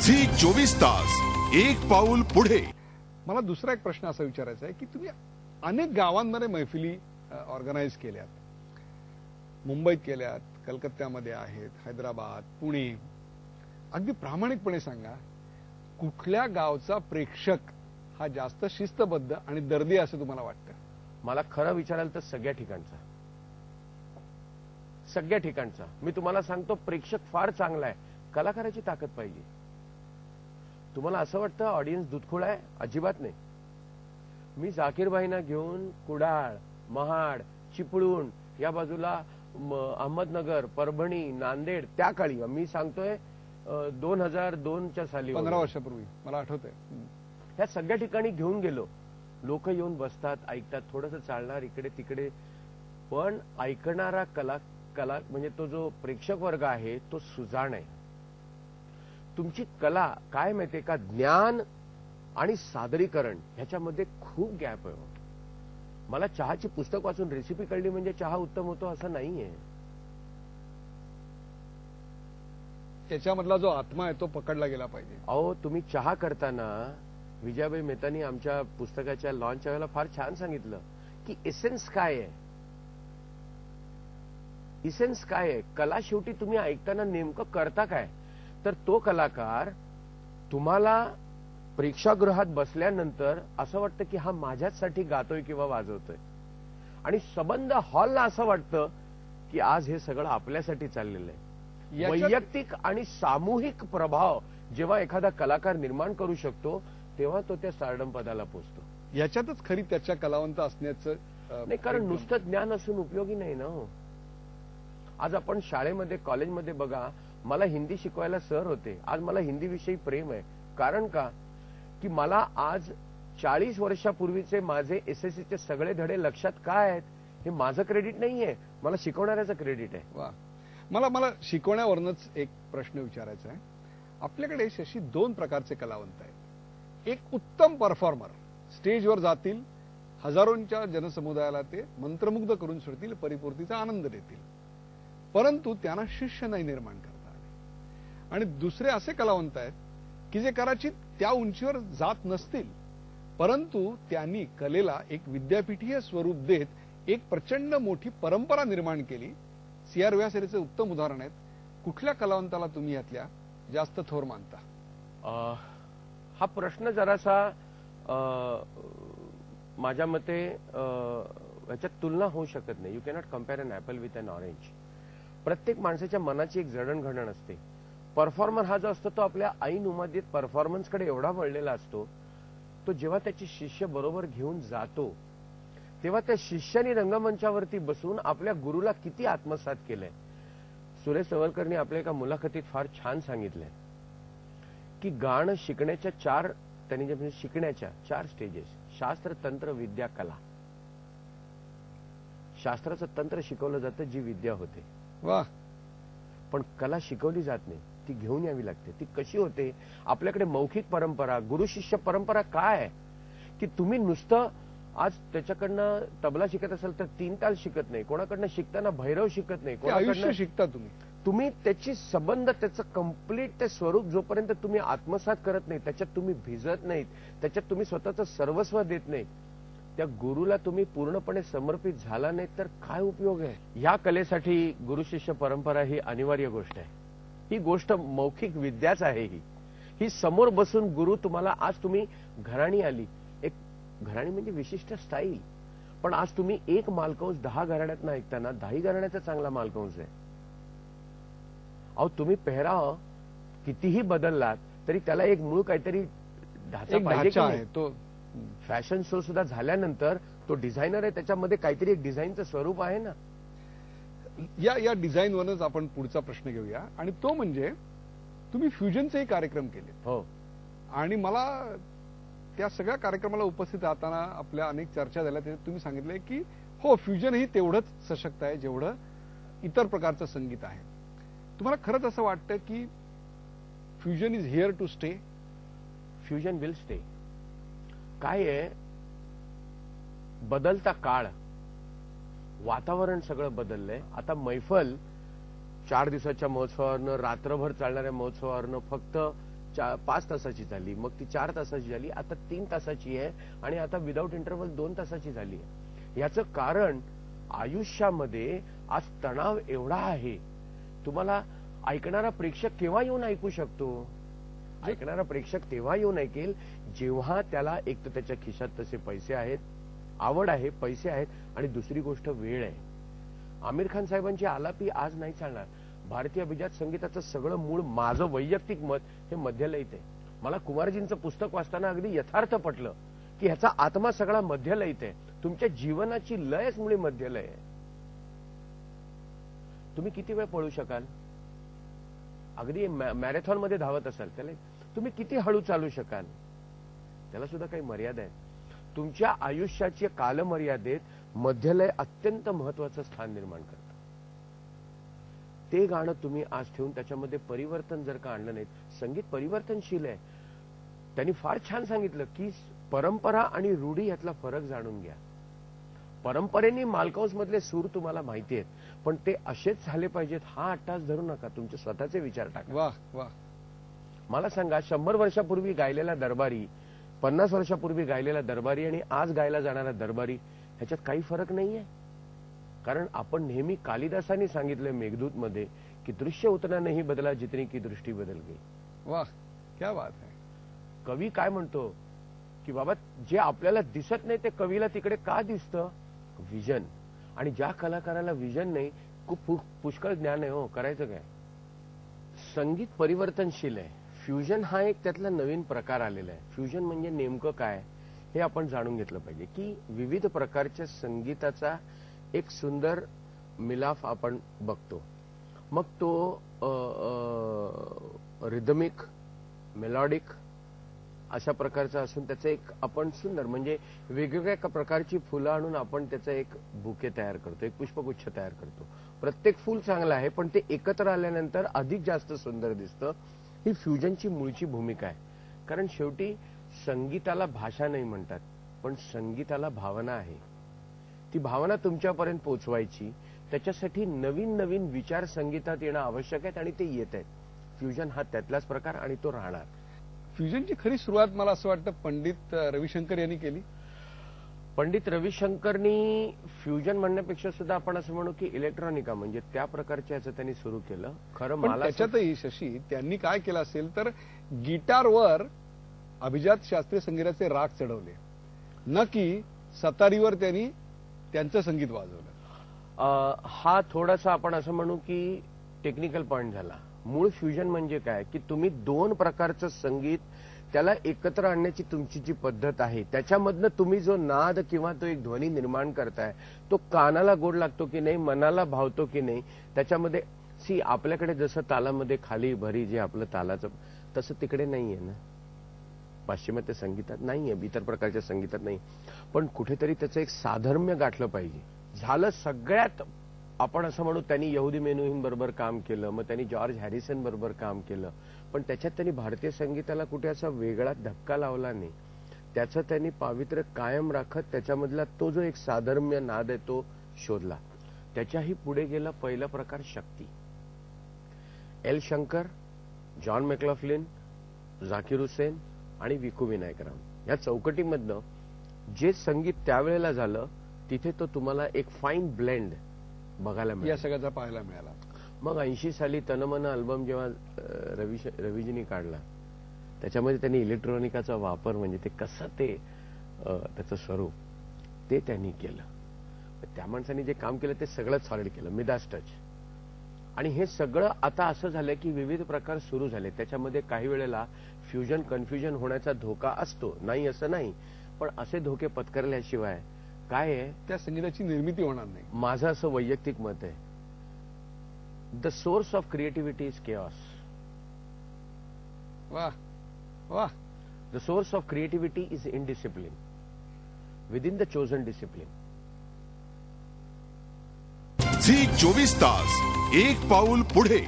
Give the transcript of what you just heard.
Zee 24 तास एक पाऊल पुढे. मला दुसरा एक प्रश्न असा विचारायचा आहे की तुम्ही अनेक गावांमध्ये मैफिली ऑर्गनाइज केल्यात, मुंबईत केल्यात, कलकत्त्यामध्ये आहेत, हैदराबाद, पुणे. अगदी प्रामाणिकपणे सांगा, कुठल्या गावचा प्रेक्षक हा जास्त शिस्तबद्ध आणि दर्दी असं तुम्हाला वाटतं? मला खरं विचाराल तर सगळ्या ठिकाणचा. सगळ्या ठिकाणचा. मी तुम्हाला सांगतो, प्रेक्षक फार चांगला आहे, कलाकाराची ताकद पाहिजे. तुम्हाला असं वाटतं ऑडियन्स दुधखोळ आहे? अजिबात नाही. मी जाकीरबाईंना घेऊन कुडाळ, महाड, चिपळूण या बाजूला अहमदनगर, परभणी, नांदेड, त्या काळी मी सांगतोय 2002च्या साली, 15 वर्षापूर्वी मला आठवतंय, ह्या सगळ्या ठिकाणी घेऊन गेलो. लोक येऊन बसतात, ऐकतात, थोडंसं चालणार इकडे तिकडे, पण ऐकणारा कला म्हणजे तो जो प्रेक्षक वर्ग आहे तो सुजाण आहे. तुमची कला काय माहितीये का, ज्ञान आणि सादरीकरण ह्याच्यामध्ये खूप गॅप आहे. मला चहाची पुस्तक वाचून रेसिपी कळली म्हणजे चहा उत्तम होतो असं नाहीये. त्याच्यामधला जो आत्मा आहे तो पकडला गेला पाहिजे. अहो, तुम्ही चहा करताना विजयाबाई मेहतांनी आमच्या पुस्तकाच्या लॉन्चच्या वेळेला फार छान सांगितलं की एसेन्स काय आहे. इसेन्स काय आहे? कला शेवटी तुम्ही ऐकताना नेमकं करता काय? तर तो कलाकार तुम्हाला प्रेक्षागृहात बसल्यानंतर असं वाटतं की हा माझ्याचसाठी गातोय किंवा वाजवतोय, आणि सबंध हॉलला असं वाटतं की आज हे सगळं आपल्यासाठी चाललेलं आहे. वैयक्तिक आणि सामूहिक प्रभाव जेव्हा एखादा कलाकार निर्माण करू शकतो तेव्हा तो त्या स्टारडम पदाला पोहोचतो. याच्यातच खरी त्याच्या कलावंत असण्याचं नाही, कारण नुसतं ज्ञान असून उपयोगी नाही ना. आज आपण शाळेमध्ये, कॉलेजमध्ये बघा, मला हिंदी शिकवायला सर होते, आज मला हिंदीविषयी प्रेम आहे. कारण का, की मला आज 40 वर्षापूर्वीचे माझे एसएससीचे सगळे धडे लक्षात काय आहेत. हे माझं क्रेडिट नाहीये, मला शिकवणाऱ्याचं क्रेडिट आहे. वा, मला शिकवण्यावरूनच एक प्रश्न विचारायचा आहे. आपल्याकडे अशी 2 प्रकारचे कलावंत आहेत. एक उत्तम परफॉर्मर, स्टेजवर जातील, हजारोंच्या जनसमुदायाला ते मंत्रमुग्ध करून सोडतील, परिपूर्तीचा आनंद देतील, परंतु त्यांना शिष्य नाही निर्माण करता आले. आणि दुसरे असे कलावंत आहेत की जे कदाचित त्या उंचीवर जात नसतील, परंतु त्यांनी कलेला एक विद्यापीठीय स्वरूप देत एक प्रचंड मोठी परंपरा निर्माण केली. CR व्यासरेचे उत्तम उदाहरण आहेत. कुठल्या कलावंताला तुम्ही यातल्या जास्त थोर मानता? हा प्रश्न जरासा माझ्या मते याच्यात तुलना होऊ शकत नाही. You cannot compare an apple with an orange. प्रत्येक माणसाच्या मनाची एक जडणघडण असते. परफॉर्मर हा जो असतो तो आपल्या ऐन उमादीत परफॉर्मन्सकडे एवढा वळलेला असतो, तो जेव्हा त्याची शिष्य बरोबर घेऊन जातो तेव्हा त्या शिष्याने रंगमंचावरती बसून आपल्या गुरुला किती आत्मसात केलंय. सुरेश सवलकरनी आपल्या एका मुलाखतीत फार छान सांगितलंय की गाणं शिकण्याच्या त्यांनी जे शिकण्याच्या 4 स्टेजेस, शास्त्र, तंत्र, विद्या, कला. शास्त्राचं तंत्र शिकवलं जातं, जी विद्या होते. वा, पण कला शिकवली जात नाही, ती घेऊन यावी लागते. ती कशी होते? आपल्याकडे मौखिक परंपरा, गुरु शिष्य परंपरा काय आहे की तुम्ही नुसतं आज त्याच्याकडनं तबला शिकत असाल तर 3 ताल शिकत नाही, कोणाकडनं शिकताना भैरव शिकत नाही, कोणाकडनं शिकता तुम्ही त्याची संबंध, त्याचं कम्प्लीट ते स्वरूप जोपर्यंत तुम्ही आत्मसात करत नाही, त्याच्यात तुम्ही भिजत नाहीत, त्याच्यात तुम्ही स्वतःचं सर्वस्व देत नाही, त्या गुरुला तुम्ही पूर्णपणे समर्पित झाला नाही तर काय उपयोग आहे? ह्या कलेसाठी गुरु शिष्य परंपरा ही अनिवार्य गोष्ट आहे. ही गोष्ट मौखिक विद्याच आहे. ही समोर बसून गुरु तुम्हाला, आज तुम्ही घराणी आली, एक घराणी म्हणजे विशिष्ट स्टाईल, पण आज तुम्ही एक मालकंस 10 घराण्यातनं ऐकताना 10 घराण्याचा चांगला मालकंस आहे. अहो, तुम्ही पेहराव कितीही बदललात तरी त्याला एक मूळ काहीतरी ढाचा पाहिजे. तो फॅशन शो सुद्धा झाल्यानंतर तो डिझायनर आहे, त्याच्यामध्ये काहीतरी एक डिझाईनचं स्वरूप आहे ना. या डिझाईनवरच आपण पुढचा प्रश्न घेऊया, आणि तो म्हणजे तुम्ही फ्युजनचेही कार्यक्रम केले. हो, आणि मला त्या सगळ्या कार्यक्रमाला उपस्थित राहताना आपल्या अनेक चर्चा झाल्या, त्याच्यात तुम्ही सांगितलंय की हो, फ्युजन ही तेवढंच सशक्त आहे जेवढं इतर प्रकारचं संगीत आहे. तुम्हाला खरंच असं वाटतं की fusion is here to stay? Fusion will stay. काय आहे, बदलता काळ, वातावरण सगळं बदललंय. आता मैफल 4 दिवसाच्या महोत्सवावरनं, रात्रभर चालणाऱ्या महोत्सवावरनं फक्त 5 तासाची झाली, मग ती 4 तासाची झाली, आता 3 तासाची आहे आणि आता विदाऊट इंटरव्हल 2 तासाची झाली आहे. याचं कारण आयुष्यामध्ये आज तणाव एवढा आहे. तुम्हाला ऐकणारा प्रेक्षक केव्हा येऊन ऐकू शकतो? ऐकणारा प्रेक्षक तेव्हा येऊन ऐकेल जेव्हा त्याला एक तर त्याच्या खिशात तसे पैसे आहेत, आवड आहे, पैसे आहेत, आणि दुसरी गोष्ट वेळ आहे. आमिर खान साहेबांची आलापी आज नाही चालणार. भारतीय अभिजात संगीताचं सगळं मूळ, माझं वैयक्तिक मत, हे मध्यलयीत आहे. मला कुमारजींचं पुस्तक वाचताना अगदी यथार्थ पटलं की ह्याचा आत्मा सगळा मध्यलयीत आहे. तुमच्या जीवनाची लयच मुळी मध्यलय आहे. तुम्ही किती वेळ पळू शकाल? अगदी मॅरेथॉन मध्ये धावत असाल त्याला तुम्ही किती हळू चालू शकाल? त्याला सुद्धा काही मर्यादा आहे. तुमच्या आयुष्याच्या कालमर्यादेत मध्यलय अत्यंत महत्वाचं स्थान निर्माण करतं. ते गाणं तुम्ही आज ठेवून त्याच्यामध्ये परिवर्तन जर का आणलं नाही, संगीत परिवर्तनशील आहे. त्यांनी फार छान सांगितलं की परंपरा आणि रूढी यातला फरक जाणून घ्या. परंपरेने मालकाऊस मधले सूर तुम्हाला माहिती आहेत, पण ते असेच झाले पाहिजेत हा अट्टास धरू नका. तुमचे स्वतःचे विचार टाका. वाह वाह. मला सांगा, 100 वर्षापूर्वी गायलेला दरबारी, 50 वर्षापूर्वी गायलेला दरबारी आणि आज गायला जाणारा दरबारी ह्याच्यात काही फरक नाहीये. कारण आपण नेहमी कालिदासांनी सांगितलंय मेघदूत मध्ये की दृश्य उतना नाही बदला जितनी की दृष्टी बदल गई. वाह, क्या बात है. कवी काय म्हणतो की बाबा जे आपल्याला दिसत नाही ते कवीला तिकडे का दिसतं? विजन. आणि ज्या कलाकाराला विजन नाही, खूप पुष्कळ ज्ञान आहे हो, करायचं काय? संगीत परिवर्तनशील आहे. फ्युजन हा एक त्यातला नवीन प्रकार आलेला आहे. फ्युजन म्हणजे नेमकं काय हे आपण जाणून घेतलं पाहिजे की विविध प्रकारच्या संगीताचा एक सुंदर मिलाफ आपण बघतो. मग तो रिदमिक, मेलॉडिक अशा प्रकारचा असून त्याचं एक आपण सुंदर म्हणजे वेगवेगळ्या प्रकारची फुलं आणून आपण त्याचा एक बुके तयार करतो, एक पुष्पगुच्छ तयार करतो. प्रत्येक फूल चांगलं आहे, पण ते एकत्र आल्यानंतर अधिक जास्त सुंदर दिसतं. ही फ्युजनची मूळची भूमिका आहे. कारण शेवटी संगीताला भाषा नाही म्हणतात, पण संगीताला भावना आहे. ती भावना तुमच्यापर्यंत पोहोचवायची, त्याच्यासाठी नवीन नवीन विचार संगीतात येणं आवश्यक आहेत आणि ते येत आहेत. फ्युजन हा त्यातलाच प्रकार आणि तो राहणार. फ्युजनची खरी सुरुवात मला असं वाटतं पंडित रविशंकर यांनी केली. पंडित रविशंकरनी फ्युजन म्हणण्यापेक्षा सुद्धा आपण असं म्हणू की इलेक्ट्रॉनिका म्हणजे त्या प्रकारच्या याचं त्यांनी सुरू केलं. खरं पण मला त्याच्यातही शशी त्यांनी काय केलं असेल तर गिटारवर अभिजात शास्त्रीय संगीताचे राग चढवले, न की सतारीवर त्यांनी त्यांचं संगीत वाजवलं. हा थोडासा आपण असं म्हणू की टेक्निकल पॉइंट झाला. मूळ फ्युजन म्हणजे काय की तुम्ही 2 प्रकारचं संगीत त्याला एकत्र आणण्याची तुमची जी पद्धत आहे, त्याच्यामधनं तुम्ही जो नाद किंवा तो एक ध्वनी निर्माण करताय तो कानाला गोड लागतो की नाही, मनाला भावतो की नाही, त्याच्यामध्ये आपल्याकडे जसं तालामध्ये खाली भरी जे आपलं तालाचं तसं तिकडे नाहीये ना, पाश्चिमात्य संगीतात नाहीये, इतर प्रकारच्या संगीतात नाही. पण कुठेतरी त्याचं एक साधर्म्य गाठलं पाहिजे. झालं सगळ्यात आपण असं म्हणू त्यांनी यहुदी मेनुहीन बरोबर काम केलं, मग त्यांनी जॉर्ज हॅरिसन बरोबर काम केलं, पण त्याच्यात त्यांनी भारतीय संगीताला कुठे असा वेगळा धक्का लावला नाही. त्याचं त्यांनी पावित्र्य कायम राखत त्याच्यामधला तो जो एक साधर्म्य नाद आहे तो शोधला. त्याच्याही पुढे गेला पहिला प्रकार शक्ती. एल शंकर, जॉन मॅक्लॉफ्लिन, झाकीर हुसेन आणि विकू विनायकराम या चौकटीमधनं जे संगीत त्यावेळेला झालं तिथे तो तुम्हाला एक फाईन ब्लेंड बघायला मिळाला, या सगळ्याचा पाहायला मिळाला. मग 80 साली तनमन अल्बम जेव्हा रवीजींनी काढला त्याच्यामध्ये त्यांनी इलेक्ट्रॉनिकाचा वापर म्हणजे ते कसं ते त्याचं स्वरूप ते त्यांनी केलं. त्या माणसांनी जे काम केलं ते सगळंच सॉलिड केलं, मिदास टच. आणि हे सगळं आता असं झालं की विविध प्रकार सुरू झाले. त्याच्यामध्ये काही वेळेला फ्युजन कन्फ्युजन होण्याचा धोका असतो, नाही असं नाही, पण असे धोके पत्करल्याशिवाय काय आहे त्या संगीताची निर्मिती होणार नाही. माझं असं वैयक्तिक मत आहे, the source of creativity is chaos. वाह वाह. The source of creativity is indiscipline within the chosen discipline. Zee 24 तास एक पाऊल पुढे.